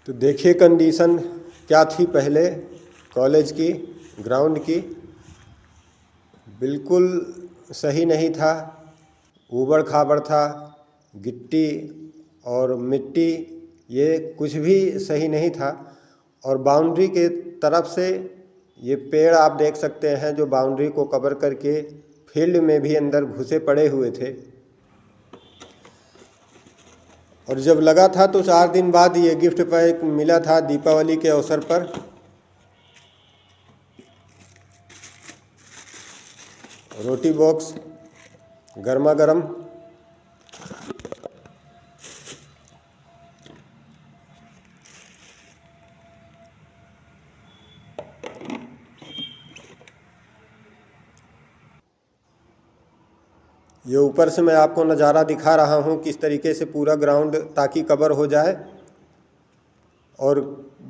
तो देखिए कंडीशन क्या थी पहले कॉलेज की, ग्राउंड की। बिल्कुल सही नहीं था, ऊबड़ खाबड़ था, गिट्टी और मिट्टी ये कुछ भी सही नहीं था। और बाउंड्री के तरफ से ये पेड़ आप देख सकते हैं जो बाउंड्री को कवर करके फील्ड में भी अंदर घुसे पड़े हुए थे। और जब लगा था तो 4 दिन बाद ये गिफ्ट पैक मिला था दीपावली के अवसर पर। रोटी बॉक्स गर्मा गर्म। ये ऊपर से मैं आपको नज़ारा दिखा रहा हूँ किस तरीके से पूरा ग्राउंड ताकि कवर हो जाए। और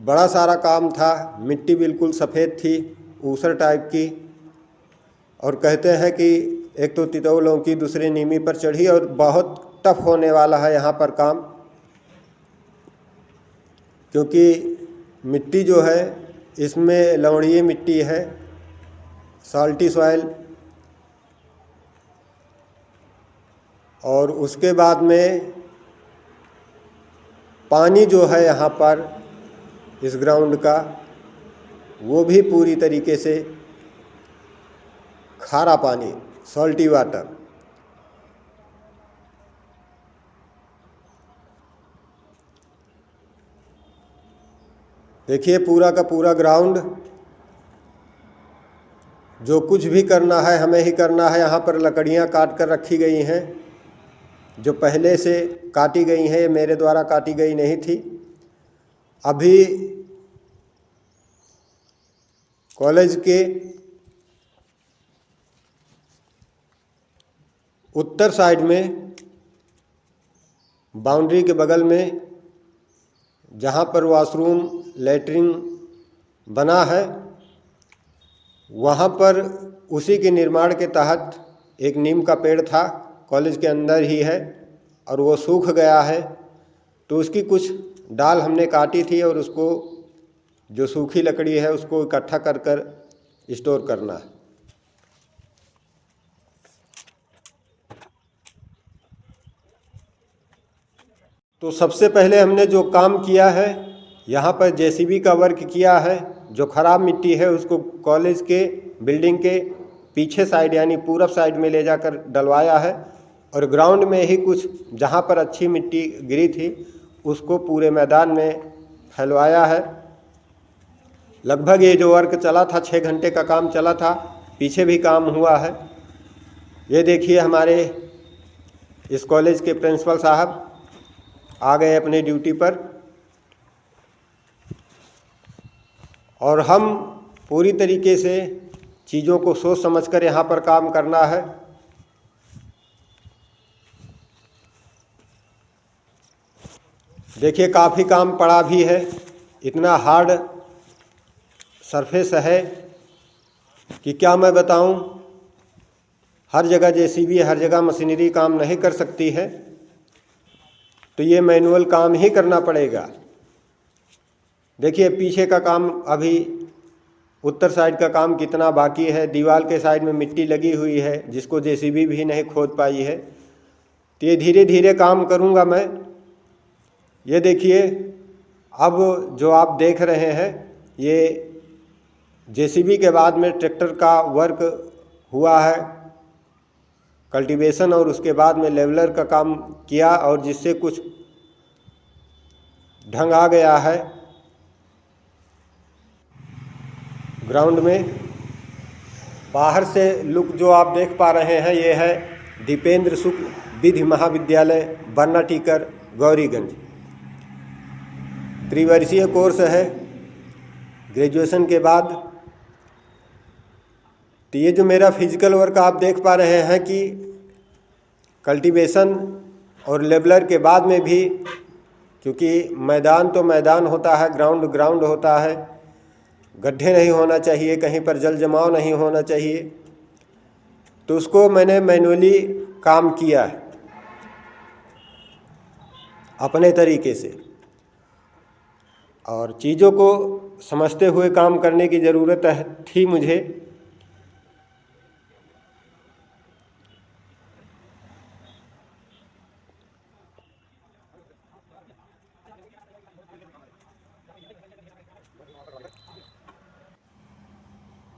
बड़ा सारा काम था, मिट्टी बिल्कुल सफ़ेद थी, ऊसर टाइप की। और कहते हैं कि एक तो तितौलों की, दूसरी नीमी पर चढ़ी, और बहुत टफ होने वाला है यहाँ पर काम, क्योंकि मिट्टी जो है इसमें लवणीय मिट्टी है, साल्टी सॉइल। और उसके बाद में पानी जो है यहाँ पर इस ग्राउंड का, वो भी पूरी तरीके से खारा पानी, सॉल्टी वाटर। देखिए पूरा का पूरा ग्राउंड, जो कुछ भी करना है हमें ही करना है। यहाँ पर लकड़ियाँ काट कर रखी गई हैं जो पहले से काटी गई हैं, ये मेरे द्वारा काटी गई नहीं थी। अभी कॉलेज के उत्तर साइड में बाउंड्री के बगल में जहाँ पर वॉशरूम लैट्रिन बना है, वहाँ पर उसी के निर्माण के तहत एक नीम का पेड़ था, कॉलेज के अंदर ही है, और वो सूख गया है। तो उसकी कुछ डाल हमने काटी थी और उसको, जो सूखी लकड़ी है उसको इकट्ठा कर कर स्टोर करना है। तो सबसे पहले हमने जो काम किया है, यहाँ पर जेसीबी का वर्क किया है। जो ख़राब मिट्टी है उसको कॉलेज के बिल्डिंग के पीछे साइड यानी पूरब साइड में ले जाकर डलवाया है, और ग्राउंड में ही कुछ जहाँ पर अच्छी मिट्टी गिरी थी उसको पूरे मैदान में फैलवाया है। लगभग ये जो वर्क चला था 6 घंटे का काम चला था, पीछे भी काम हुआ है। ये देखिए हमारे इस कॉलेज के प्रिंसिपल साहब आ गए अपनी ड्यूटी पर, और हम पूरी तरीके से चीज़ों को सोच समझकर यहाँ पर काम करना है। देखिए काफ़ी काम पड़ा भी है, इतना हार्ड सरफेस है कि क्या मैं बताऊं। हर जगह जेसीबी, हर जगह मशीनरी काम नहीं कर सकती है, तो ये मैनुअल काम ही करना पड़ेगा। देखिए पीछे का काम, अभी उत्तर साइड का काम कितना बाकी है। दीवार के साइड में मिट्टी लगी हुई है जिसको जेसीबी भी नहीं खोद पाई है। तो ये धीरे धीरे काम करूँगा मैं। ये देखिए अब जो आप देख रहे हैं, ये जेसीबी के बाद में ट्रैक्टर का वर्क हुआ है, कल्टीवेशन, और उसके बाद में लेवलर का काम किया, और जिससे कुछ ढंग आ गया है ग्राउंड में। बाहर से लुक जो आप देख पा रहे हैं, ये है दीपेंद्र शुक्ल विधि महाविद्यालय, बन्ना टीकर, गौरीगंज। त्रिवर्षीय कोर्स है ग्रेजुएशन के बाद। तो ये जो मेरा फिजिकल वर्क आप देख पा रहे हैं कि कल्टीवेशन और लेवलर के बाद में भी, क्योंकि मैदान तो मैदान होता है, ग्राउंड ग्राउंड होता है, गड्ढे नहीं होना चाहिए, कहीं पर जल जमाव नहीं होना चाहिए, तो उसको मैंने मैनुअली काम किया है अपने तरीके से। और चीज़ों को समझते हुए काम करने की ज़रूरत थी मुझे।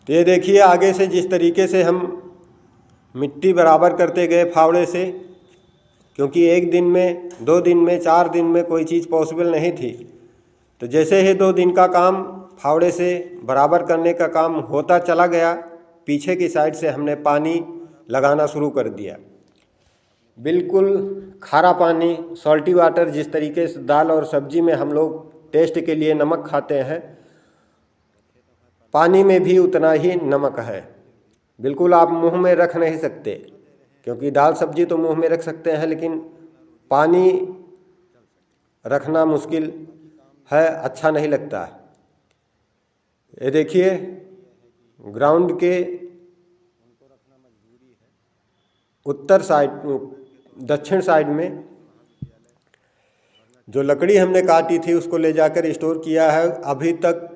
तो ये देखिए आगे से जिस तरीके से हम मिट्टी बराबर करते गए फावड़े से, क्योंकि एक दिन में, 2 दिन में, 4 दिन में कोई चीज़ पॉसिबल नहीं थी। तो जैसे ही 2 दिन का काम फावड़े से बराबर करने का काम होता चला गया, पीछे की साइड से हमने पानी लगाना शुरू कर दिया। बिल्कुल खारा पानी, सॉल्टी वाटर, जिस तरीके से दाल और सब्जी में हम लोग टेस्ट के लिए नमक खाते हैं, पानी में भी उतना ही नमक है। बिल्कुल आप मुंह में रख नहीं सकते, क्योंकि दाल सब्जी तो मुंह में रख सकते हैं, लेकिन पानी रखना मुश्किल है, अच्छा नहीं लगता है। ये देखिए ग्राउंड के उत्तर साइड, दक्षिण साइड में जो लकड़ी हमने काटी थी उसको ले जाकर स्टोर किया है। अभी तक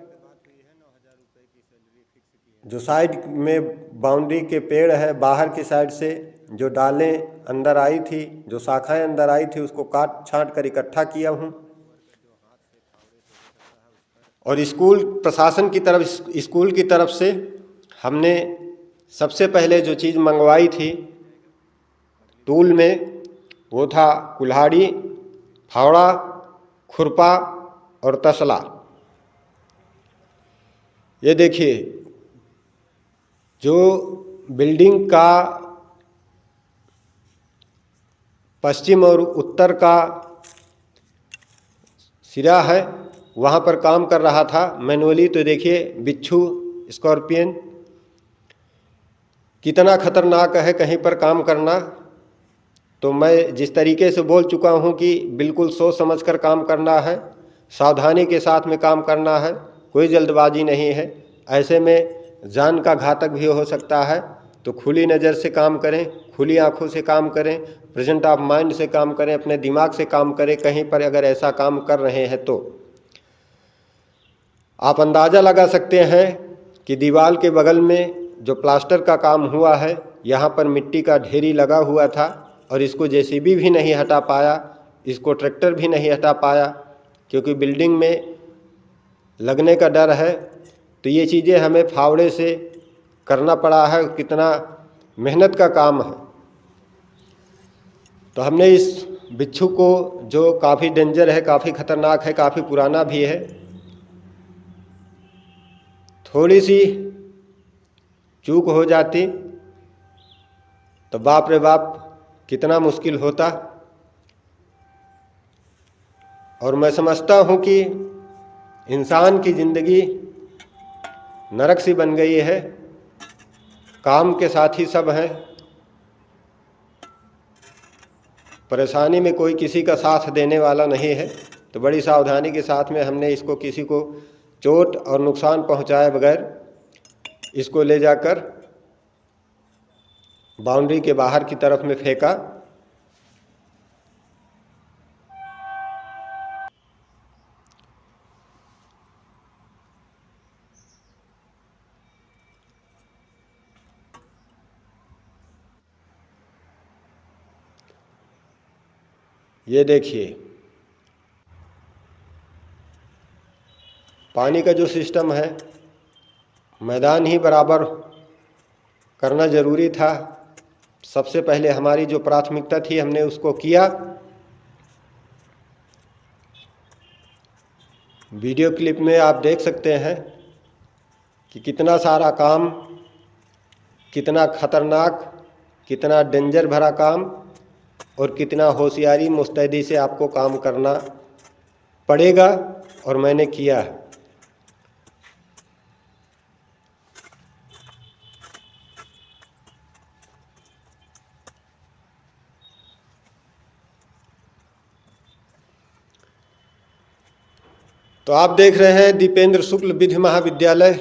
जो साइड में बाउंड्री के पेड़ है, बाहर की साइड से जो डालें अंदर आई थी, जो शाखाएं अंदर आई थी, उसको काट छांट कर इकट्ठा किया हूँ। और स्कूल प्रशासन की तरफ, स्कूल की तरफ से हमने सबसे पहले जो चीज़ मंगवाई थी टूल में, वो था कुल्हाड़ी, फावड़ा, खुरपा और तसला। ये देखिए जो बिल्डिंग का पश्चिम और उत्तर का सिरा है, वहाँ पर काम कर रहा था मैनुअली। तो देखिए बिच्छू, स्कॉर्पियन, कितना खतरनाक है कहीं पर काम करना। तो मैं जिस तरीके से बोल चुका हूँ कि बिल्कुल सोच समझ कर काम करना है, सावधानी के साथ में काम करना है, कोई जल्दबाजी नहीं है। ऐसे में जान का घातक भी हो सकता है। तो खुली नज़र से काम करें, खुली आंखों से काम करें, प्रेजेंट ऑफ माइंड से काम करें, अपने दिमाग से काम करें। कहीं पर अगर ऐसा काम कर रहे हैं तो आप अंदाज़ा लगा सकते हैं कि दीवार के बगल में जो प्लास्टर का काम हुआ है, यहाँ पर मिट्टी का ढेरी लगा हुआ था और इसको जेसीबी भी नहीं हटा पाया, इसको ट्रैक्टर भी नहीं हटा पाया, क्योंकि बिल्डिंग में लगने का डर है। तो ये चीज़ें हमें फावड़े से करना पड़ा है, कितना मेहनत का काम है। तो हमने इस बिच्छू को, जो काफ़ी डेंजर है, काफ़ी ख़तरनाक है, काफ़ी पुराना भी है, थोड़ी सी चूक हो जाती तो बाप रे बाप कितना मुश्किल होता। और मैं समझता हूँ कि इंसान की ज़िंदगी नरक सी बन गई है, काम के साथ ही सब हैं, परेशानी में कोई किसी का साथ देने वाला नहीं है। तो बड़ी सावधानी के साथ में हमने इसको, किसी को चोट और नुकसान पहुंचाए बगैर इसको ले जाकर बाउंड्री के बाहर की तरफ में फेंका। ये देखिए पानी का जो सिस्टम है, मैदान ही बराबर करना ज़रूरी था। सबसे पहले हमारी जो प्राथमिकता थी हमने उसको किया। वीडियो क्लिप में आप देख सकते हैं कि कितना सारा काम, कितना खतरनाक, कितना डेंजर भरा काम और कितना होशियारी मुस्तैदी से आपको काम करना पड़ेगा, और मैंने किया है। तो आप देख रहे हैं दीपेंद्र शुक्ल विधि महाविद्यालय,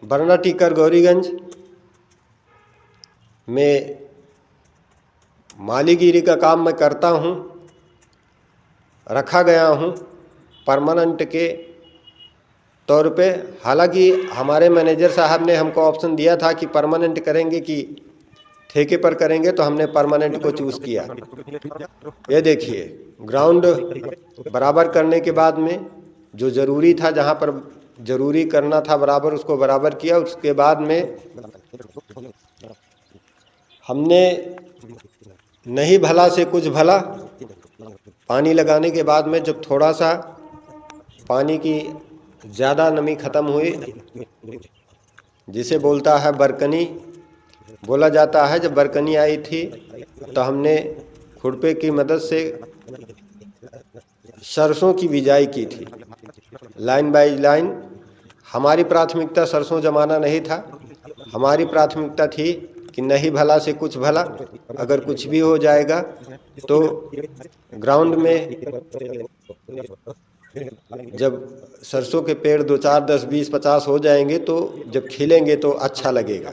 बरनाटीकर, गौरीगंज में मालीगिरी का काम मैं करता हूँ, रखा गया हूँ परमानेंट के तौर पे, हालांकि हमारे मैनेजर साहब ने हमको ऑप्शन दिया था कि परमानेंट करेंगे कि ठेके पर करेंगे, तो हमने परमानेंट को चूज़ किया। ये देखिए, ग्राउंड बराबर करने के बाद में जो ज़रूरी था, जहाँ पर ज़रूरी करना था बराबर, उसको बराबर किया। उसके बाद में हमने नहीं भला से कुछ भला, पानी लगाने के बाद में जब थोड़ा सा पानी की ज़्यादा नमी ख़त्म हुई, जिसे बोलता है बरकनी बोला जाता है, जब बरकनी आई थी तो हमने खुरपे की मदद से सरसों की बिजाई की थी, लाइन बाय लाइन। हमारी प्राथमिकता सरसों जमाना नहीं था, हमारी प्राथमिकता थी कि नहीं भला से कुछ भला, अगर कुछ भी हो जाएगा तो ग्राउंड में जब सरसों के पेड़ 2, 4, 10, 20, 50 हो जाएंगे तो जब खिलेंगे तो अच्छा लगेगा।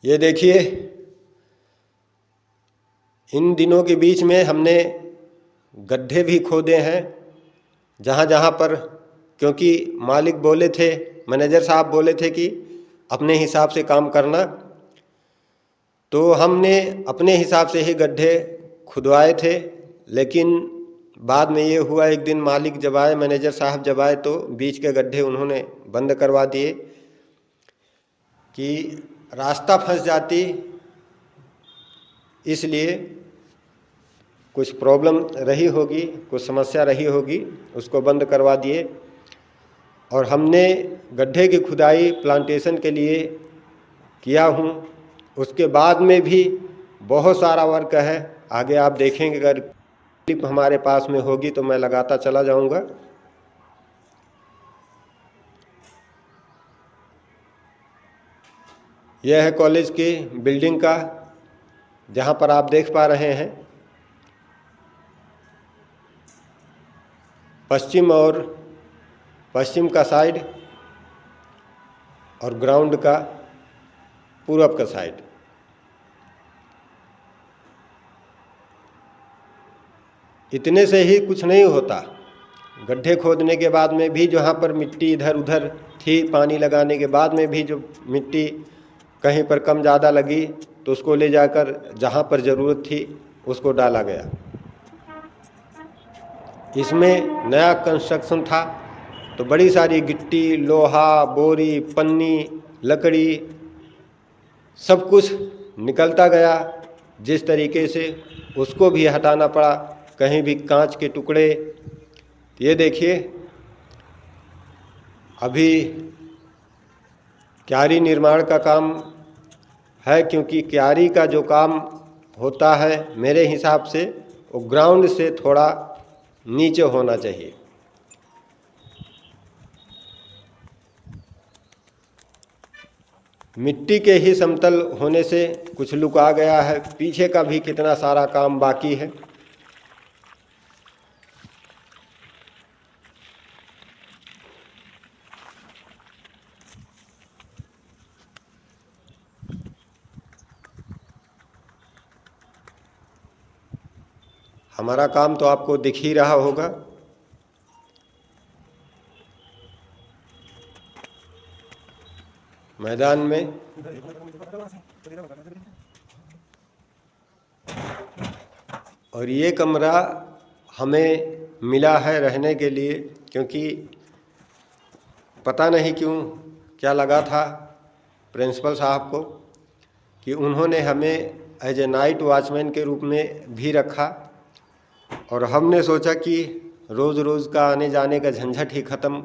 ये देखिए, इन दिनों के बीच में हमने गड्ढे भी खोदे हैं जहाँ जहाँ पर, क्योंकि मालिक बोले थे, मैनेजर साहब बोले थे कि अपने हिसाब से काम करना, तो हमने अपने हिसाब से ही गड्ढे खुदवाए थे। लेकिन बाद में ये हुआ, एक दिन मालिक जब आए, मैनेजर साहब जब आए, तो बीच के गड्ढे उन्होंने बंद करवा दिए कि रास्ता फंस जाती, इसलिए कुछ प्रॉब्लम रही होगी, कुछ समस्या रही होगी, उसको बंद करवा दिए। और हमने गड्ढे की खुदाई प्लांटेशन के लिए किया हूँ। उसके बाद में भी बहुत सारा वर्क है, आगे आप देखेंगे। अगर क्लिप हमारे पास में होगी तो मैं लगाता चला जाऊँगा। यह है कॉलेज की बिल्डिंग का, जहाँ पर आप देख पा रहे हैं पश्चिम का साइड और ग्राउंड का पूरब का साइड। इतने से ही कुछ नहीं होता, गड्ढे खोदने के बाद में भी जहाँ पर मिट्टी इधर उधर थी, पानी लगाने के बाद में भी जो मिट्टी कहीं पर कम ज़्यादा लगी तो उसको ले जाकर जहाँ पर ज़रूरत थी उसको डाला गया। इसमें नया कंस्ट्रक्शन था तो बड़ी सारी गिट्टी, लोहा, बोरी, पन्नी, लकड़ी सब कुछ निकलता गया। जिस तरीके से उसको भी हटाना पड़ा, कहीं भी कांच के टुकड़े। ये देखिए, अभी क्यारी निर्माण का काम है, क्योंकि क्यारी का जो काम होता है मेरे हिसाब से वो ग्राउंड से थोड़ा नीचे होना चाहिए। मिट्टी के ही समतल होने से कुछ लुक आ गया है, पीछे का भी कितना सारा काम बाकी है। हमारा काम तो आपको दिख ही रहा होगा। मैदान में और ये कमरा हमें मिला है रहने के लिए, क्योंकि पता नहीं क्यों क्या लगा था प्रिंसिपल साहब को कि उन्होंने हमें एज ए नाइट वॉचमैन के रूप में भी रखा। और हमने सोचा कि रोज़ रोज़ का आने जाने का झंझट ही ख़त्म,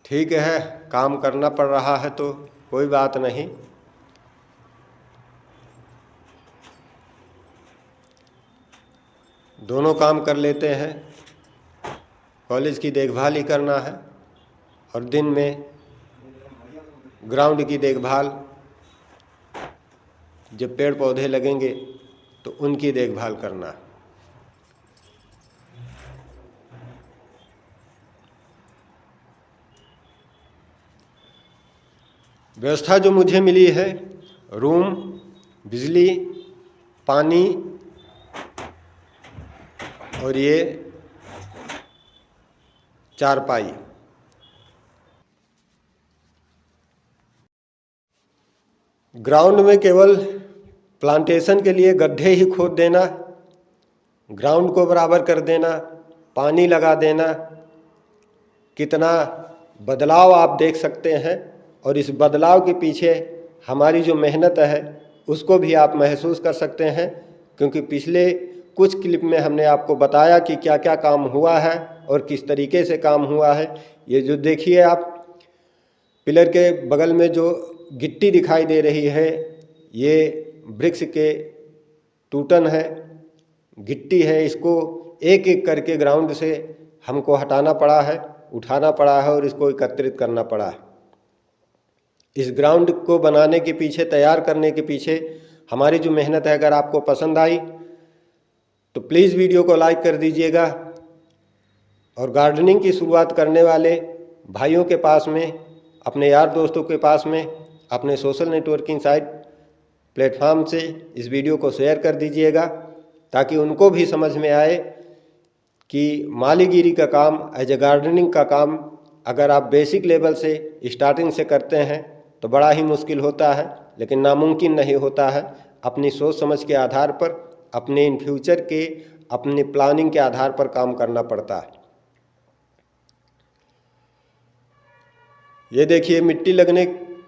ठीक है, काम करना पड़ रहा है तो कोई बात नहीं। दोनों काम कर लेते हैं, कॉलेज की देखभाल ही करना है और दिन में ग्राउंड की देखभाल, जब पेड़ पौधे लगेंगे तो उनकी देखभाल करना है। व्यवस्था जो मुझे मिली है, रूम, बिजली, पानी और ये चारपाई। ग्राउंड में केवल प्लांटेशन के लिए गड्ढे ही खोद देना, ग्राउंड को बराबर कर देना, पानी लगा देना, कितना बदलाव आप देख सकते हैं। और इस बदलाव के पीछे हमारी जो मेहनत है उसको भी आप महसूस कर सकते हैं, क्योंकि पिछले कुछ क्लिप में हमने आपको बताया कि क्या क्या काम हुआ है और किस तरीके से काम हुआ है। ये जो देखिए आप पिलर के बगल में जो गिट्टी दिखाई दे रही है, ये वृक्ष के टूटन है, गिट्टी है। इसको एक एक करके ग्राउंड से हमको हटाना पड़ा है, उठाना पड़ा है और इसको एकत्रित करना पड़ा है। इस ग्राउंड को बनाने के पीछे, तैयार करने के पीछे हमारी जो मेहनत है, अगर आपको पसंद आई तो प्लीज़ वीडियो को लाइक कर दीजिएगा। और गार्डनिंग की शुरुआत करने वाले भाइयों के पास में, अपने यार दोस्तों के पास में, अपने सोशल नेटवर्किंग साइट प्लेटफॉर्म से इस वीडियो को शेयर कर दीजिएगा, ताकि उनको भी समझ में आए कि मालीगिरी का काम, एज ए गार्डनिंग का काम अगर आप बेसिक लेवल से स्टार्टिंग से करते हैं तो बड़ा ही मुश्किल होता है, लेकिन नामुमकिन नहीं होता है। अपनी सोच समझ के आधार पर, अपने इन फ्यूचर के, अपनी प्लानिंग के आधार पर काम करना पड़ता है। ये देखिए, मिट्टी लगने,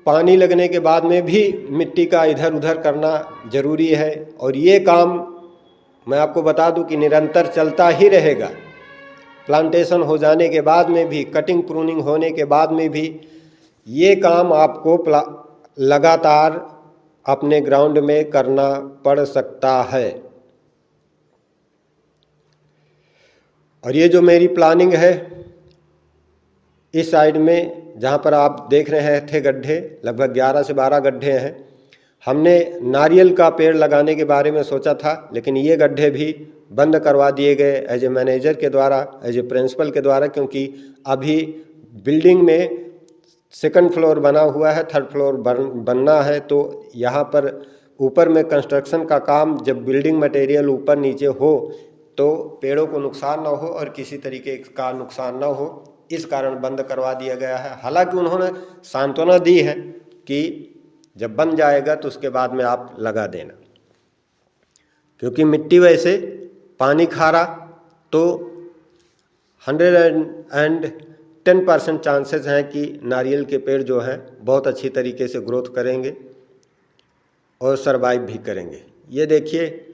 पानी लगने के बाद में भी मिट्टी का इधर उधर करना ज़रूरी है। और ये काम मैं आपको बता दूं कि निरंतर चलता ही रहेगा। प्लांटेशन हो जाने के बाद में भी, कटिंग प्रूनिंग होने के बाद में भी ये काम आपको लगातार अपने ग्राउंड में करना पड़ सकता है। और ये जो मेरी प्लानिंग है, इस साइड में जहाँ पर आप देख रहे थे गड्ढे, लगभग 11 से 12 गड्ढे हैं। हमने नारियल का पेड़ लगाने के बारे में सोचा था, लेकिन ये गड्ढे भी बंद करवा दिए गए एज ए मैनेजर के द्वारा, एज ए प्रिंसिपल के द्वारा, क्योंकि अभी बिल्डिंग में सेकंड फ्लोर बना हुआ है, थर्ड फ्लोर बनना है। तो यहाँ पर ऊपर में कंस्ट्रक्शन का काम, जब बिल्डिंग मटेरियल ऊपर नीचे हो तो पेड़ों को नुकसान ना हो और किसी तरीके का नुकसान ना हो, इस कारण बंद करवा दिया गया है। हालांकि उन्होंने सांत्वना दी है कि जब बन जाएगा तो उसके बाद में आप लगा देना, क्योंकि मिट्टी वैसे पानी खा रहा तो 110% चांसेस हैं कि नारियल के पेड़ जो हैं बहुत अच्छी तरीके से ग्रोथ करेंगे और सरवाइव भी करेंगे। ये देखिए,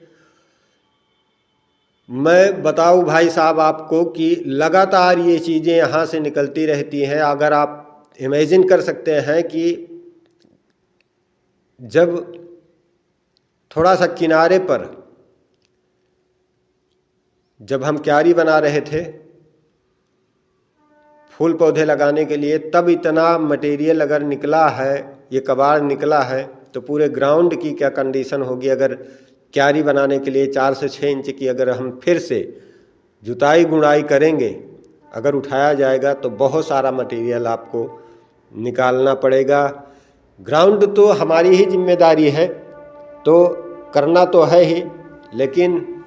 मैं बताऊं भाई साहब आपको कि लगातार ये चीज़ें यहाँ से निकलती रहती हैं। अगर आप इमेजिन कर सकते हैं कि जब थोड़ा सा किनारे पर जब हम क्यारी बना रहे थे फूल पौधे लगाने के लिए, तब इतना मटेरियल अगर निकला है, ये कबाड़ निकला है, तो पूरे ग्राउंड की क्या कंडीशन होगी। अगर क्यारी बनाने के लिए 4 से 6 इंच की अगर हम फिर से जुताई गुड़ाई करेंगे, अगर उठाया जाएगा तो बहुत सारा मटेरियल आपको निकालना पड़ेगा। ग्राउंड तो हमारी ही जिम्मेदारी है, तो करना तो है ही, लेकिन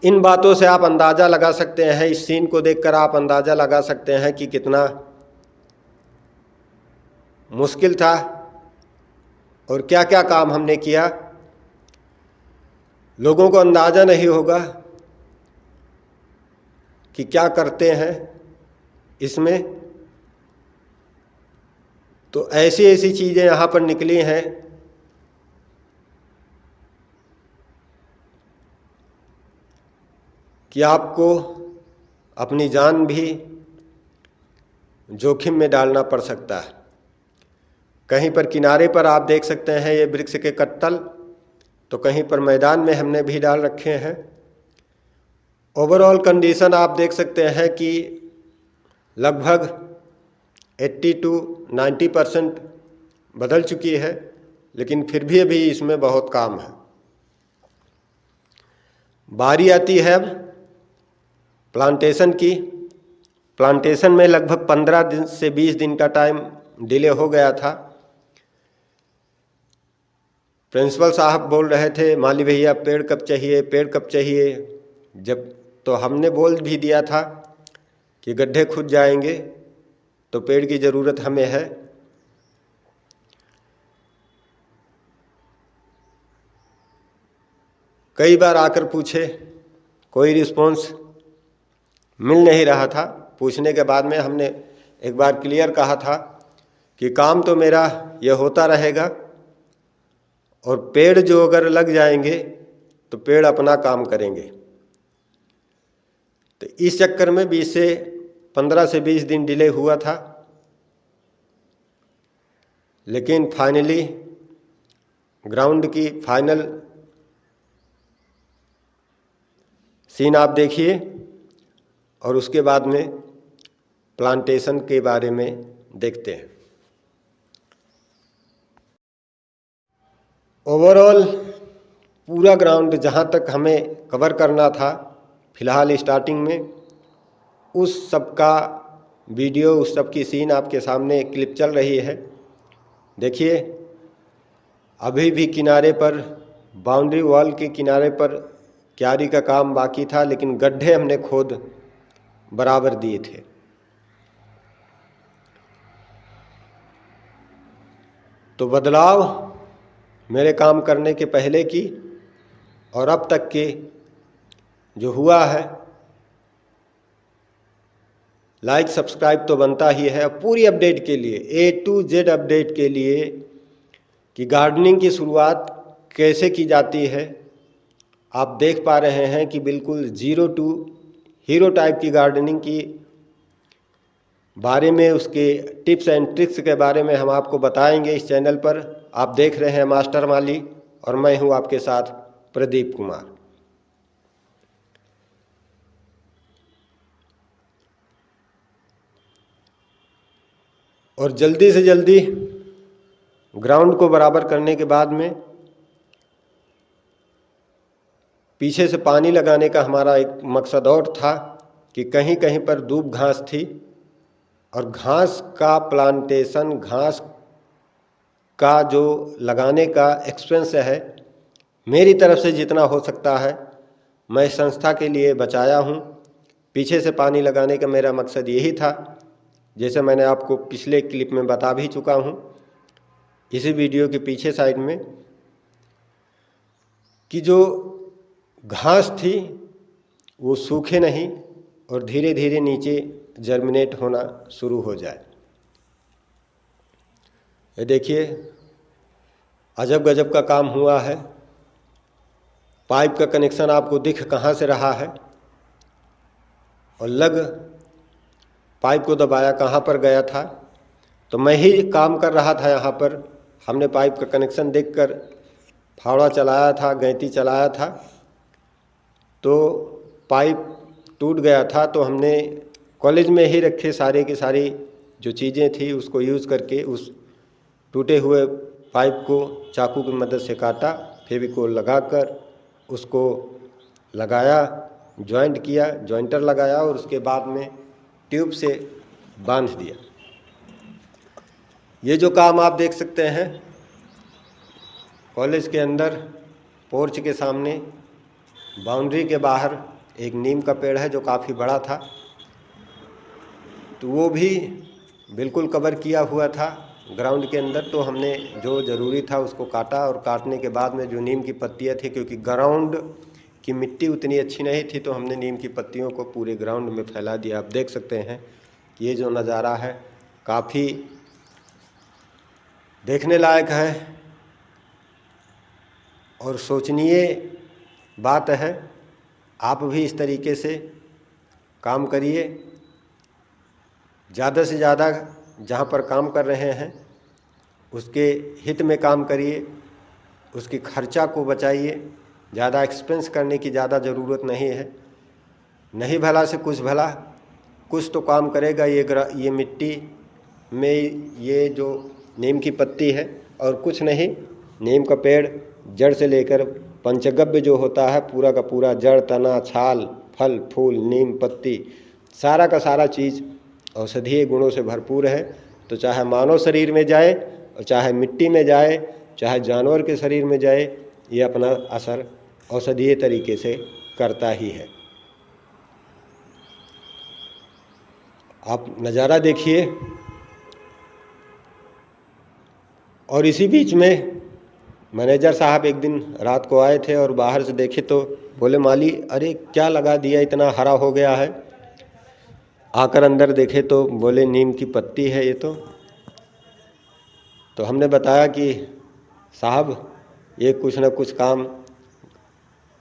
इन बातों से आप अंदाज़ा लगा सकते हैं, इस सीन को देखकर आप अंदाज़ा लगा सकते हैं कि कितना मुश्किल था और क्या क्या काम हमने किया। लोगों को अंदाज़ा नहीं होगा कि क्या करते हैं इसमें। तो ऐसी ऐसी चीज़ें यहाँ पर निकली हैं कि आपको अपनी जान भी जोखिम में डालना पड़ सकता है। कहीं पर किनारे पर आप देख सकते हैं ये वृक्ष के कट्टल, तो कहीं पर मैदान में हमने भी डाल रखे हैं। ओवरऑल कंडीशन आप देख सकते हैं कि लगभग 80 to 90% बदल चुकी है, लेकिन फिर भी अभी इसमें बहुत काम है। बारी आती है अब प्लांटेशन की। प्लांटेशन में लगभग 15 दिन से 20 दिन का टाइम डिले हो गया था। प्रिंसिपल साहब बोल रहे थे माली भैया पेड़ कब चाहिए, पेड़ कब चाहिए। जब तो हमने बोल भी दिया था कि गड्ढे खुद जाएंगे तो पेड़ की ज़रूरत हमें है। कई बार आकर पूछे, कोई रिस्पॉन्स मिल नहीं रहा था। पूछने के बाद में हमने एक बार क्लियर कहा था कि काम तो मेरा ये होता रहेगा और पेड़ जो अगर लग जाएंगे तो पेड़ अपना काम करेंगे। तो इस चक्कर में 15 से 20 दिन डिले हुआ था, लेकिन फाइनली ग्राउंड की फाइनल सीन आप देखिए और उसके बाद में प्लांटेशन के बारे में देखते हैं। ओवरऑल पूरा ग्राउंड जहाँ तक हमें कवर करना था फिलहाल स्टार्टिंग में, उस सब का वीडियो, उस सब की सीन आपके सामने क्लिप चल रही है। देखिए अभी भी किनारे पर, बाउंड्री वॉल के किनारे पर क्यारी का काम बाकी था, लेकिन गड्ढे हमने खोद बराबर दिए थे। तो बदलाव मेरे काम करने के पहले की और अब तक के जो हुआ है, लाइक सब्सक्राइब तो बनता ही है। पूरी अपडेट के लिए, A to Z अपडेट के लिए कि गार्डनिंग की शुरुआत कैसे की जाती है, आप देख पा रहे हैं कि बिल्कुल 0 टू हीरो टाइप की गार्डनिंग की बारे में, उसके टिप्स एंड ट्रिक्स के बारे में हम आपको बताएंगे इस चैनल पर। आप देख रहे हैं मास्टर माली और मैं हूं आपके साथ प्रदीप कुमार। और जल्दी से जल्दी ग्राउंड को बराबर करने के बाद में पीछे से पानी लगाने का हमारा एक मकसद और था कि कहीं कहीं पर दूब घास थी और घास का प्लांटेशन, घास का जो लगाने का एक्सपेंस है, मेरी तरफ से जितना हो सकता है मैं संस्था के लिए बचाया हूँ। पीछे से पानी लगाने का मेरा मकसद यही था, जैसे मैंने आपको पिछले क्लिप में बता भी चुका हूँ इसी वीडियो के पीछे साइड में, कि जो घास थी वो सूखे नहीं और धीरे धीरे नीचे जर्मिनेट होना शुरू हो जाए। ये देखिए अजब गजब का काम हुआ है। पाइप का कनेक्शन आपको दिख कहाँ से रहा है और लग पाइप को दबाया कहाँ पर गया था। तो मैं ही काम कर रहा था यहाँ पर। हमने पाइप का कनेक्शन देखकर फावड़ा चलाया था, गैंती चलाया था, तो पाइप टूट गया था। तो हमने कॉलेज में ही रखे सारे की सारी जो चीज़ें थी उसको यूज़ करके उस टूटे हुए पाइप को चाकू की मदद से काटा, फेविकोल लगाकर उसको लगाया, जॉइंट किया, जॉइंटर लगाया और उसके बाद में ट्यूब से बांध दिया। ये जो काम आप देख सकते हैं कॉलेज के अंदर पोर्च के सामने बाउंड्री के बाहर एक नीम का पेड़ है जो काफ़ी बड़ा था, तो वो भी बिल्कुल कवर किया हुआ था ग्राउंड के अंदर। तो हमने जो ज़रूरी था उसको काटा और काटने के बाद में जो नीम की पत्तियां थी, क्योंकि ग्राउंड की मिट्टी उतनी अच्छी नहीं थी, तो हमने नीम की पत्तियों को पूरे ग्राउंड में फैला दिया। आप देख सकते हैं कि ये जो नज़ारा है काफ़ी देखने लायक है और सोचनीय बात है। आप भी इस तरीके से काम करिए, ज़्यादा से ज़्यादा जहाँ पर काम कर रहे हैं उसके हित में काम करिए, उसकी खर्चा को बचाइए। ज़्यादा एक्सपेंस करने की ज़्यादा ज़रूरत नहीं है। नहीं भला से कुछ भला, कुछ तो काम करेगा ये मिट्टी में ये जो नीम की पत्ती है, और कुछ नहीं। नीम का पेड़ जड़ से लेकर पंचगव्य जो होता है, पूरा का पूरा जड़, तना, छाल, फल, फूल, नीम पत्ती, सारा का सारा चीज़ औषधीय गुणों से भरपूर है। तो चाहे मानव शरीर में जाए और चाहे मिट्टी में जाए, चाहे जानवर के शरीर में जाए, ये अपना असर औषधीय तरीके से करता ही है। आप नज़ारा देखिए। और इसी बीच में मैनेजर साहब एक दिन रात को आए थे और बाहर से देखे तो बोले, माली अरे क्या लगा दिया, इतना हरा हो गया है। आकर अंदर देखे तो बोले नीम की पत्ती है ये तो हमने बताया कि साहब ये कुछ ना कुछ काम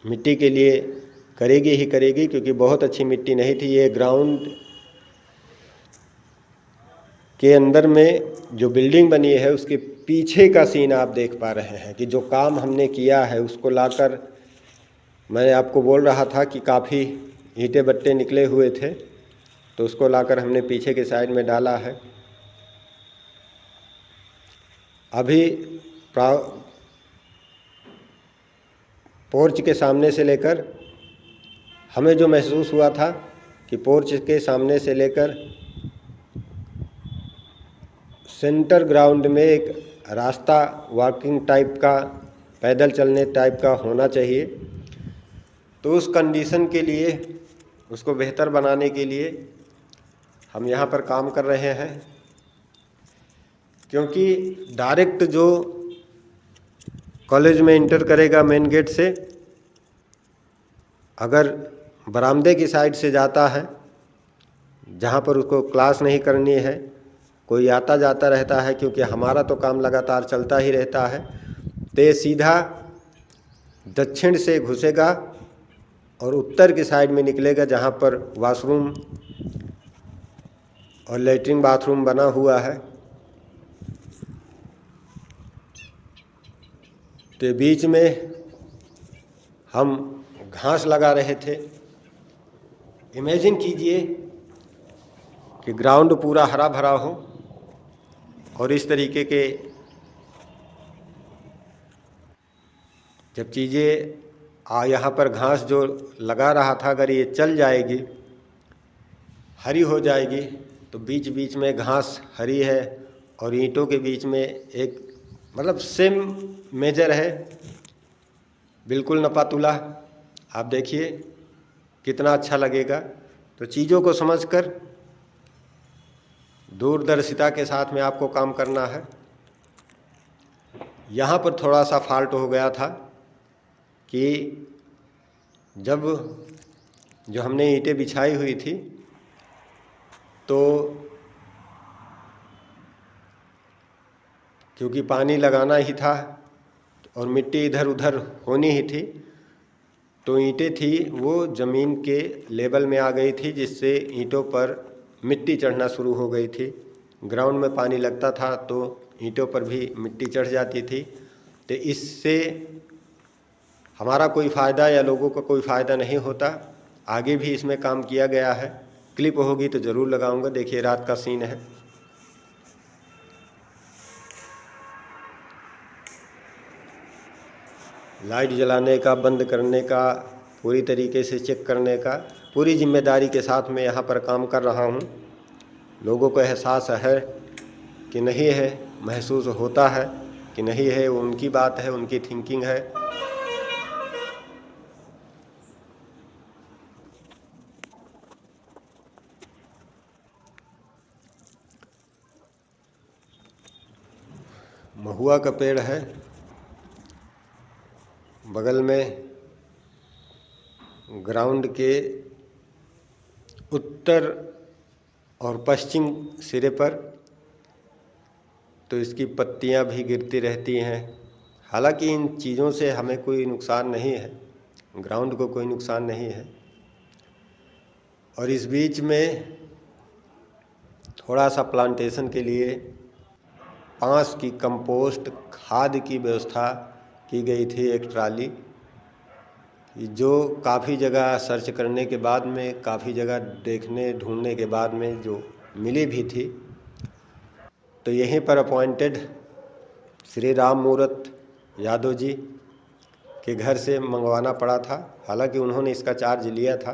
मिट्टी के लिए करेगी ही करेगी, क्योंकि बहुत अच्छी मिट्टी नहीं थी। ये ग्राउंड के अंदर में जो बिल्डिंग बनी है उसके पीछे का सीन आप देख पा रहे हैं कि जो काम हमने किया है उसको लाकर, मैं आपको बोल रहा था कि काफ़ी ईंटें बट्टे निकले हुए थे, तो उसको लाकर हमने पीछे के साइड में डाला है। अभी पोर्च के सामने से लेकर हमें जो महसूस हुआ था कि पोर्च के सामने से लेकर सेंटर ग्राउंड में एक रास्ता वॉकिंग टाइप का, पैदल चलने टाइप का होना चाहिए। तो उस कंडीशन के लिए, उसको बेहतर बनाने के लिए हम यहाँ पर काम कर रहे हैं, क्योंकि डायरेक्ट जो कॉलेज में इंटर करेगा मेन गेट से, अगर बरामदे की साइड से जाता है जहाँ पर उसको क्लास नहीं करनी है, कोई आता जाता रहता है, क्योंकि हमारा तो काम लगातार चलता ही रहता है, तो ये सीधा दक्षिण से घुसेगा और उत्तर की साइड में निकलेगा जहाँ पर वॉशरूम और लेटरिन बाथरूम बना हुआ है। तो बीच में हम घास लगा रहे थे। इमेजिन कीजिए कि ग्राउंड पूरा हरा भरा हो और इस तरीके के जब चीज़ें यहाँ पर घास जो लगा रहा था, अगर ये चल जाएगी, हरी हो जाएगी, तो बीच बीच में घास हरी है और ईंटों के बीच में एक मतलब सेम मेजर है, बिल्कुल नपातुला। आप देखिए कितना अच्छा लगेगा। तो चीज़ों को समझकर दूरदर्शिता के साथ में आपको काम करना है। यहाँ पर थोड़ा सा फॉल्ट हो गया था कि जब जो हमने ईंटें बिछाई हुई थी, तो क्योंकि पानी लगाना ही था और मिट्टी इधर उधर होनी ही थी, तो ईंटें थी वो ज़मीन के लेवल में आ गई थी, जिससे ईंटों पर मिट्टी चढ़ना शुरू हो गई थी। ग्राउंड में पानी लगता था तो ईंटों पर भी मिट्टी चढ़ जाती थी। तो इससे हमारा कोई फ़ायदा या लोगों का कोई फ़ायदा नहीं होता। आगे भी इसमें काम किया गया है, क्लिप होगी तो ज़रूर लगाऊंगा। देखिए रात का सीन है। लाइट जलाने का, बंद करने का, पूरी तरीके से चेक करने का पूरी जिम्मेदारी के साथ मैं यहाँ पर काम कर रहा हूँ। लोगों को एहसास है कि नहीं है, महसूस होता है कि नहीं है, वो उनकी बात है, उनकी थिंकिंग है। महुआ का पेड़ है बगल में, ग्राउंड के उत्तर और पश्चिम सिरे पर, तो इसकी पत्तियां भी गिरती रहती हैं। हालांकि इन चीज़ों से हमें कोई नुकसान नहीं है, ग्राउंड को कोई नुकसान नहीं है। और इस बीच में थोड़ा सा प्लांटेशन के लिए पांस की कंपोस्ट खाद की व्यवस्था की गई थी, एक ट्राली, जो काफ़ी जगह सर्च करने के बाद में, काफ़ी जगह देखने ढूंढने के बाद में जो मिली भी थी। तो यहीं पर अपॉइंटेड श्री राम मूर्त यादव जी के घर से मंगवाना पड़ा था। हालांकि उन्होंने इसका चार्ज लिया था।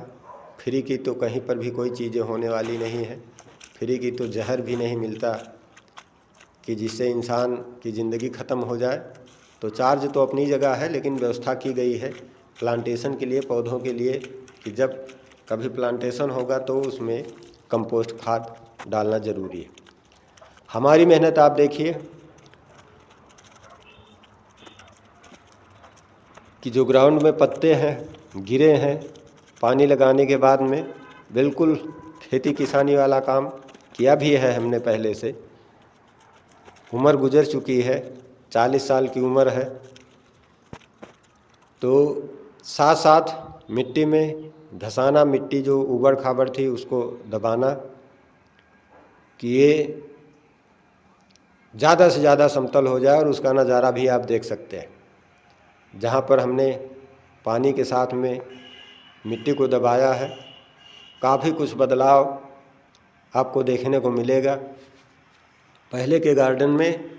फ्री की तो कहीं पर भी कोई चीज़ें होने वाली नहीं है, फ्री की तो जहर भी नहीं मिलता कि जिससे इंसान की ज़िंदगी ख़त्म हो जाए। तो चार्ज तो अपनी जगह है, लेकिन व्यवस्था की गई है प्लांटेशन के लिए, पौधों के लिए, कि जब कभी प्लांटेशन होगा तो उसमें कंपोस्ट खाद डालना ज़रूरी है। हमारी मेहनत आप देखिए कि जो ग्राउंड में पत्ते हैं गिरे हैं, पानी लगाने के बाद में बिल्कुल खेती किसानी वाला काम किया भी है हमने पहले से। उम्र गुजर चुकी है, 40 साल की उम्र है, तो साथ साथ मिट्टी में धंसाना, मिट्टी जो ऊबड़ खाबड़ थी उसको दबाना, कि ये ज़्यादा से ज़्यादा समतल हो जाए। और उसका नज़ारा भी आप देख सकते हैं, जहाँ पर हमने पानी के साथ में मिट्टी को दबाया है, काफ़ी कुछ बदलाव आपको देखने को मिलेगा पहले के गार्डन में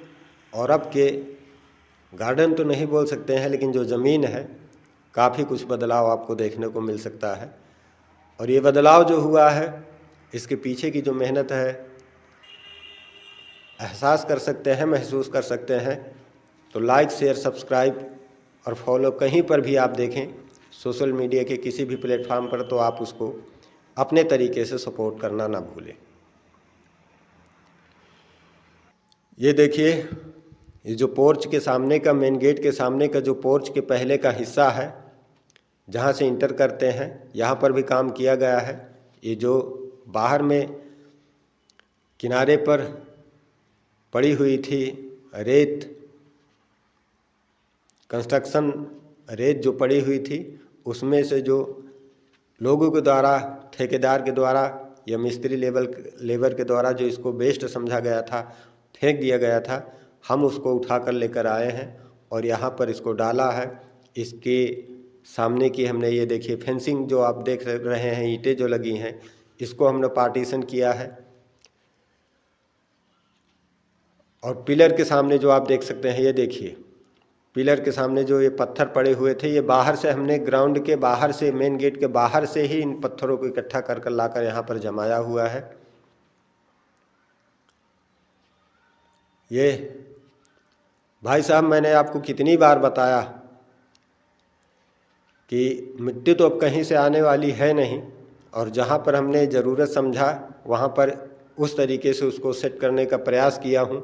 और अब के गार्डन। तो नहीं बोल सकते हैं, लेकिन जो ज़मीन है काफ़ी कुछ बदलाव आपको देखने को मिल सकता है। और ये बदलाव जो हुआ है, इसके पीछे की जो मेहनत है एहसास कर सकते हैं, महसूस कर सकते हैं। तो लाइक, शेयर, सब्सक्राइब और फॉलो कहीं पर भी आप देखें सोशल मीडिया के किसी भी प्लेटफॉर्म पर, तो आप उसको अपने तरीके से सपोर्ट करना ना भूलें। ये देखिए, ये जो पोर्च के सामने का, मेन गेट के सामने का जो पोर्च के पहले का हिस्सा है, जहाँ से इंटर करते हैं, यहाँ पर भी काम किया गया है। ये जो बाहर में किनारे पर पड़ी हुई थी रेत, कंस्ट्रक्शन रेत जो पड़ी हुई थी, उसमें से जो लोगों के द्वारा, ठेकेदार के द्वारा या मिस्त्री लेबर के द्वारा जो इसको बेस्ट समझा गया था, फेंक दिया गया था, हम उसको उठा कर लेकर आए हैं और यहाँ पर इसको डाला है। इसके सामने की हमने ये देखिए फेंसिंग जो आप देख रहे हैं, ईंटें जो लगी हैं, इसको हमने पार्टीशन किया है। और पिलर के सामने जो आप देख सकते हैं, ये देखिए पिलर के सामने जो ये पत्थर पड़े हुए थे, ये बाहर से हमने ग्राउंड के बाहर से, मेन गेट के बाहर से ही इन पत्थरों को इकट्ठा कर कर लाकर यहाँ पर जमाया हुआ है। ये भाई साहब, मैंने आपको कितनी बार बताया कि मिट्टी तो अब कहीं से आने वाली है नहीं, और जहाँ पर हमने ज़रूरत समझा वहाँ पर उस तरीके से उसको सेट करने का प्रयास किया हूँ।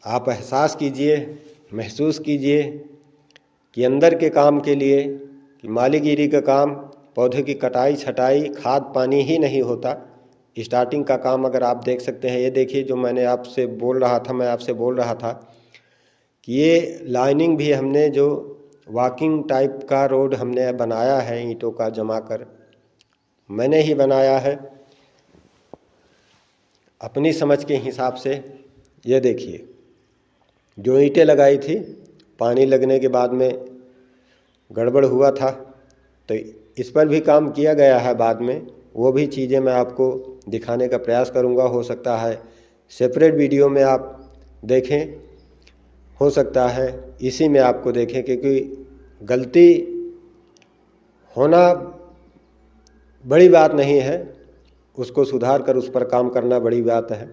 आप एहसास कीजिए, महसूस कीजिए कि अंदर के काम के लिए, कि मालीगिरी का काम, पौधे की कटाई छटाई, खाद पानी ही नहीं होता। स्टार्टिंग का काम अगर आप देख सकते हैं, ये देखिए जो मैं आपसे बोल रहा था कि ये लाइनिंग भी हमने जो वॉकिंग टाइप का रोड हमने बनाया है ईंटों का जमा कर, मैंने ही बनाया है अपनी समझ के हिसाब से। ये देखिए जो ईंटें लगाई थी, पानी लगने के बाद में गड़बड़ हुआ था, तो इस पर भी काम किया गया है बाद में। वो भी चीज़ें मैं आपको दिखाने का प्रयास करूँगा। हो सकता है सेपरेट वीडियो में आप देखें, हो सकता है इसी में आपको देखें, क्योंकि गलती होना बड़ी बात नहीं है, उसको सुधार कर उस पर काम करना बड़ी बात है।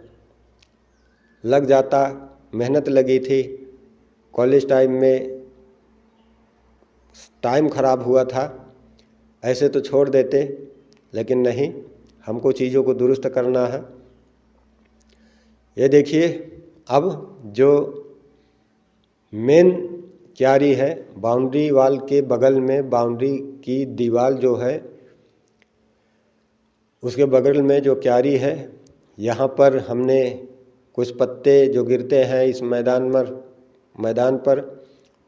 लग जाता, मेहनत लगी थी, कॉलेज टाइम में टाइम ख़राब हुआ था, ऐसे तो छोड़ देते, लेकिन नहीं, हमको चीज़ों को दुरुस्त करना है। ये देखिए अब जो मेन क्यारी है, बाउंड्री वाल के बगल में, बाउंड्री की दीवार जो है उसके बगल में जो क्यारी है, यहाँ पर हमने कुछ पत्ते जो गिरते हैं इस मैदान पर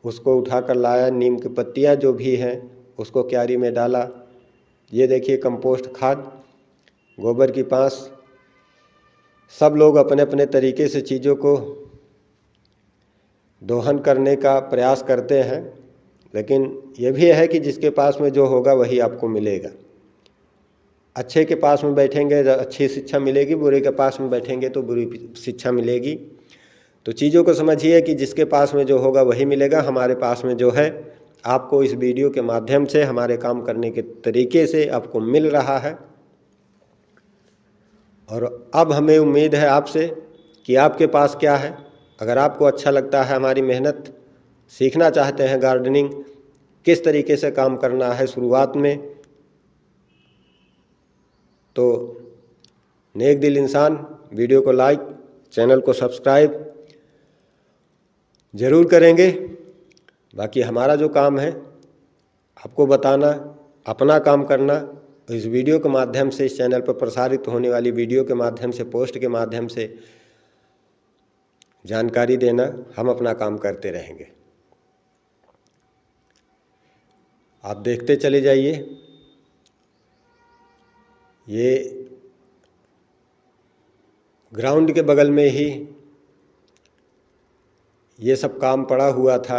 उसको उठा कर लाया। नीम की पत्तियाँ जो भी हैं उसको क्यारी में डाला। ये देखिए कंपोस्ट खाद, गोबर की पास, सब लोग अपने अपने तरीके से चीज़ों को दोहन करने का प्रयास करते हैं, लेकिन ये भी है कि जिसके पास में जो होगा वही आपको मिलेगा। अच्छे के पास में बैठेंगे तो अच्छी शिक्षा मिलेगी, बुरे के पास में बैठेंगे तो बुरी शिक्षा मिलेगी। तो चीज़ों को समझिए कि जिसके पास में जो होगा वही मिलेगा। हमारे पास में जो है आपको इस वीडियो के माध्यम से, हमारे काम करने के तरीके से आपको मिल रहा है। और अब हमें उम्मीद है आपसे कि आपके पास क्या है। अगर आपको अच्छा लगता है हमारी मेहनत, सीखना चाहते हैं गार्डनिंग किस तरीके से काम करना है शुरुआत में, तो नेक दिल इंसान वीडियो को लाइक, चैनल को सब्सक्राइब ज़रूर करेंगे। बाकी हमारा जो काम है आपको बताना, अपना काम करना, इस वीडियो के माध्यम से, इस चैनल पर प्रसारित होने वाली वीडियो के माध्यम से, पोस्ट के माध्यम से जानकारी देना, हम अपना काम करते रहेंगे। आप देखते चले जाइए। ये ग्राउंड के बगल में ही ये सब काम पड़ा हुआ था।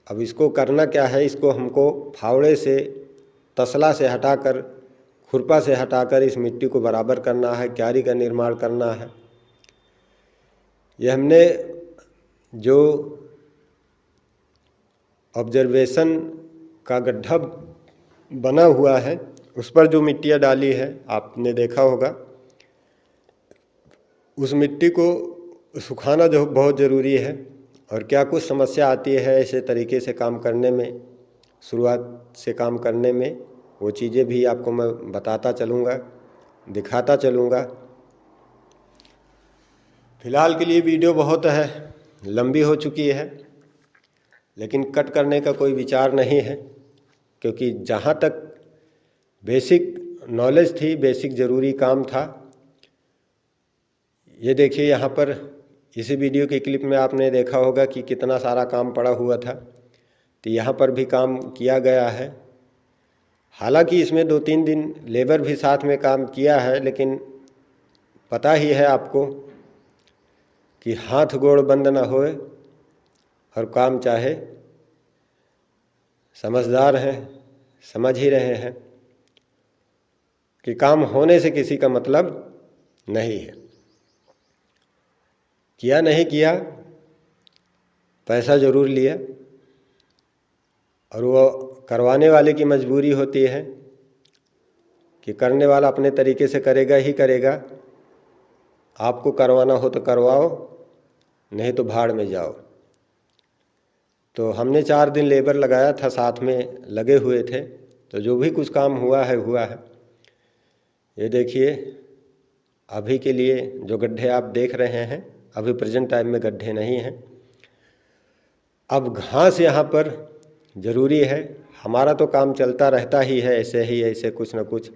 अब इसको करना क्या है, इसको हमको फावड़े से, तसला से हटाकर, खुरपा से हटाकर इस मिट्टी को बराबर करना है, क्यारी का निर्माण करना है। ये हमने जो ऑब्जर्वेशन का गड्ढा बना हुआ है उस पर जो मिट्टियाँ डाली है, आपने देखा होगा, उस मिट्टी को सुखाना जो बहुत ज़रूरी है। और क्या कुछ समस्या आती है ऐसे तरीके से काम करने में, शुरुआत से काम करने में, वो चीज़ें भी आपको मैं बताता चलूँगा, दिखाता चलूँगा। फ़िलहाल के लिए वीडियो बहुत है लंबी हो चुकी है, लेकिन कट करने का कोई विचार नहीं है, क्योंकि जहाँ तक बेसिक नॉलेज थी, बेसिक ज़रूरी काम था। ये देखिए, यहाँ पर इसी वीडियो के क्लिप में आपने देखा होगा कि कितना सारा काम पड़ा हुआ था। तो यहाँ पर भी काम किया गया है। हालांकि इसमें 2-3 दिन लेबर भी साथ में काम किया है, लेकिन पता ही है आपको कि हाथ गोड़ बंद न होए, और काम चाहे, समझदार हैं, समझ ही रहे हैं कि काम होने से किसी का मतलब नहीं है। किया नहीं किया, पैसा ज़रूर लिया, और वो करवाने वाले की मजबूरी होती है कि करने वाला अपने तरीके से करेगा ही करेगा। आपको करवाना हो तो करवाओ, नहीं तो भाड़ में जाओ। तो हमने 4 दिन लेबर लगाया था, साथ में लगे हुए थे, तो जो भी कुछ काम हुआ है हुआ है। ये देखिए, अभी के लिए जो गड्ढे आप देख रहे हैं, अभी प्रेजेंट टाइम में गड्ढे नहीं हैं। अब घास यहाँ पर ज़रूरी है। हमारा तो काम चलता रहता ही है, ऐसे कुछ न कुछ।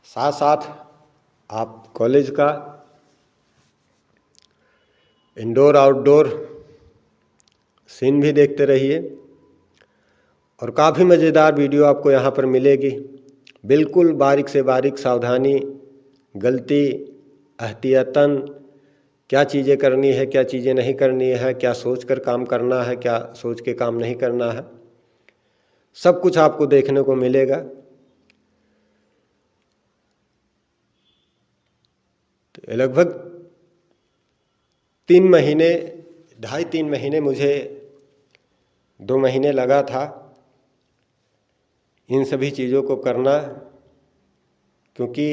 साथ साथ आप कॉलेज का इंडोर आउटडोर सीन भी देखते रहिए, और काफ़ी मज़ेदार वीडियो आपको यहाँ पर मिलेगी। बिल्कुल बारीक से बारीक सावधानी, गलती, एहतियातन, क्या चीज़ें करनी है, क्या चीज़ें नहीं करनी है, क्या सोचकर काम करना है, क्या सोच के काम नहीं करना है, सब कुछ आपको देखने को मिलेगा। तो लगभग 3 महीने, 2.5-3 महीने, मुझे 2 महीने लगा था इन सभी चीज़ों को करना, क्योंकि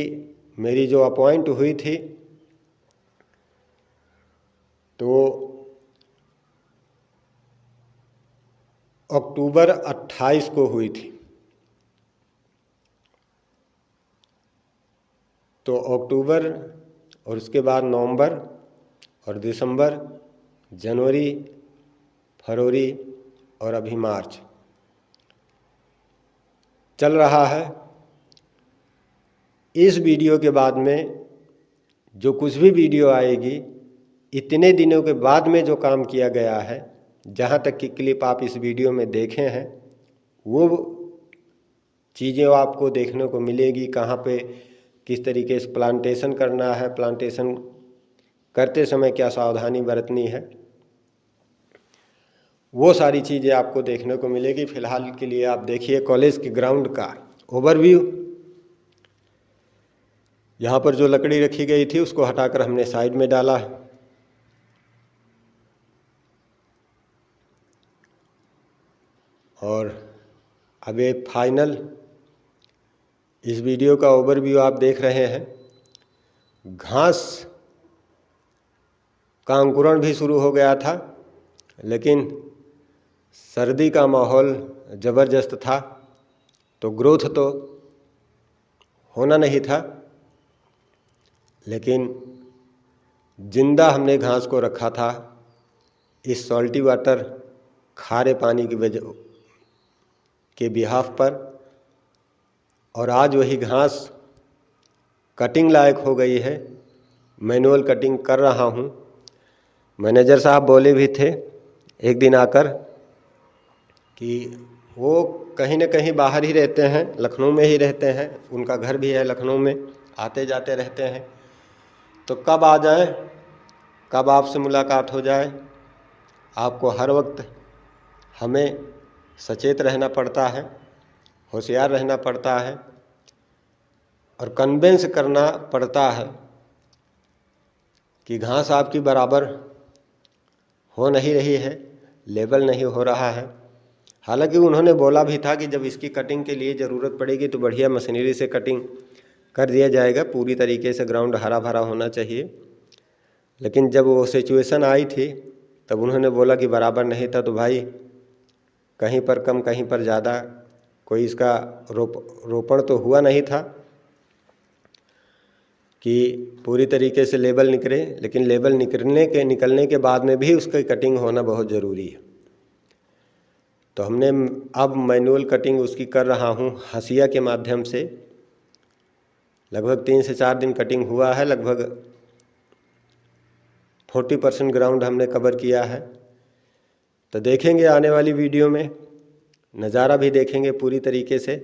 मेरी जो अपॉइंट हुई थी तो अक्टूबर 28 को हुई थी। तो अक्टूबर, और उसके बाद नवंबर और दिसंबर, जनवरी, फरवरी और अभी मार्च चल रहा है। इस वीडियो के बाद में जो कुछ भी वीडियो आएगी, इतने दिनों के बाद में जो काम किया गया है, जहाँ तक की क्लिप आप इस वीडियो में देखे हैं, वो चीज़ें आपको देखने को मिलेगी। कहाँ पे किस तरीके से प्लांटेशन करना है, प्लांटेशन करते समय क्या सावधानी बरतनी है, वो सारी चीज़ें आपको देखने को मिलेगी। फ़िलहाल के लिए आप देखिए कॉलेज के ग्राउंड का ओवरव्यू। यहाँ पर जो लकड़ी रखी गई थी उसको हटाकर हमने साइड में डाला है। और अब एक फाइनल इस वीडियो का ओवरव्यू आप देख रहे हैं। घास का अंकुरण भी शुरू हो गया था, लेकिन सर्दी का माहौल ज़बरदस्त था तो ग्रोथ तो होना नहीं था। लेकिन जिंदा हमने घास को रखा था इस सॉल्टी वाटर, खारे पानी की वजह के बिहाफ पर, और आज वही घास कटिंग लायक हो गई है। मैनुअल कटिंग कर रहा हूँ। मैनेजर साहब बोले भी थे एक दिन आकर कि वो कहीं न कहीं बाहर ही रहते हैं, लखनऊ में ही रहते हैं, उनका घर भी है लखनऊ में, आते जाते रहते हैं, तो कब आ जाएं, कब आपसे मुलाकात हो जाए। आपको हर वक्त हमें सचेत रहना पड़ता है, होशियार रहना पड़ता है और कन्विंस करना पड़ता है कि घास आपकी बराबर हो नहीं रही है, लेवल नहीं हो रहा है। हालांकि उन्होंने बोला भी था कि जब इसकी कटिंग के लिए ज़रूरत पड़ेगी तो बढ़िया मशीनरी से कटिंग कर दिया जाएगा, पूरी तरीके से ग्राउंड हरा भरा होना चाहिए। लेकिन जब वो सिचुएशन आई थी तब उन्होंने बोला कि बराबर नहीं था, तो भाई कहीं पर कम कहीं पर ज़्यादा, कोई इसका रोपण तो हुआ नहीं था कि पूरी तरीके से लेवल निकले, लेकिन लेवल निकलने के बाद में भी उसकी कटिंग होना बहुत ज़रूरी है। तो हमने अब मैनुअल कटिंग उसकी कर रहा हूँ हंसिया के माध्यम से। लगभग 3 से 4 दिन कटिंग हुआ है, लगभग 40% ग्राउंड हमने कवर किया है। तो देखेंगे आने वाली वीडियो में, नज़ारा भी देखेंगे पूरी तरीके से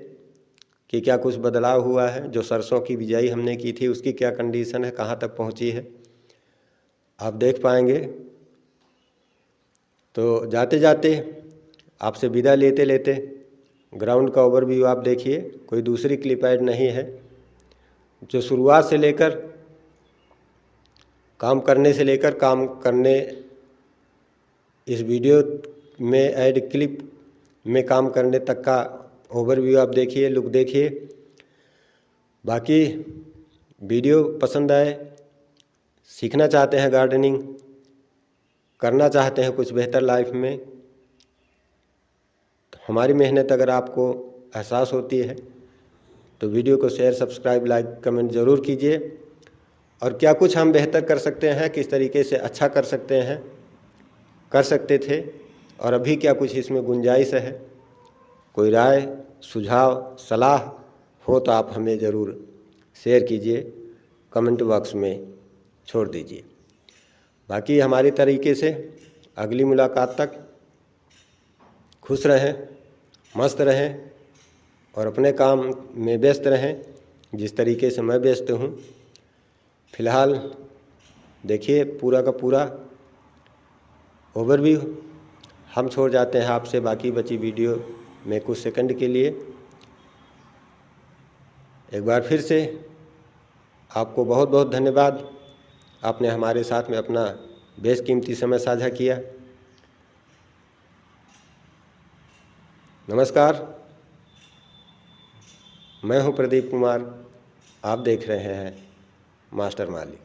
कि क्या कुछ बदलाव हुआ है। जो सरसों की बिजाई हमने की थी उसकी क्या कंडीशन है, कहाँ तक पहुँची है, आप देख पाएंगे। तो जाते जाते आपसे विदा लेते लेते ग्राउंड का ओवरव्यू आप देखिए, कोई दूसरी क्लिप ऐड नहीं है। जो शुरुआत से लेकर काम करने से लेकर काम करने, इस वीडियो में ऐड क्लिप में काम करने तक का ओवरव्यू आप देखिए, लुक देखिए। बाकी वीडियो पसंद आए, सीखना चाहते हैं गार्डनिंग, करना चाहते हैं कुछ बेहतर लाइफ में, तो हमारी मेहनत अगर आपको एहसास होती है तो वीडियो को शेयर, सब्सक्राइब, लाइक, कमेंट ज़रूर कीजिए। और क्या कुछ हम बेहतर कर सकते हैं, किस तरीके से अच्छा कर सकते हैं, कर सकते थे, और अभी क्या कुछ इसमें गुंजाइश है, कोई राय, सुझाव, सलाह हो तो आप हमें ज़रूर शेयर कीजिए, कमेंट बॉक्स में छोड़ दीजिए। बाकी हमारी तरीके से अगली मुलाकात तक खुश रहें, मस्त रहें और अपने काम में व्यस्त रहें जिस तरीके से मैं व्यस्त हूँ। फ़िलहाल देखिए पूरा का पूरा ओवरव्यू हम छोड़ जाते हैं आपसे बाकी बची वीडियो में कुछ सेकंड के लिए। एक बार फिर से आपको बहुत बहुत धन्यवाद, आपने हमारे साथ में अपना बेशकीमती समय साझा किया। नमस्कार, मैं हूं प्रदीप कुमार, आप देख रहे हैं मास्टर माली।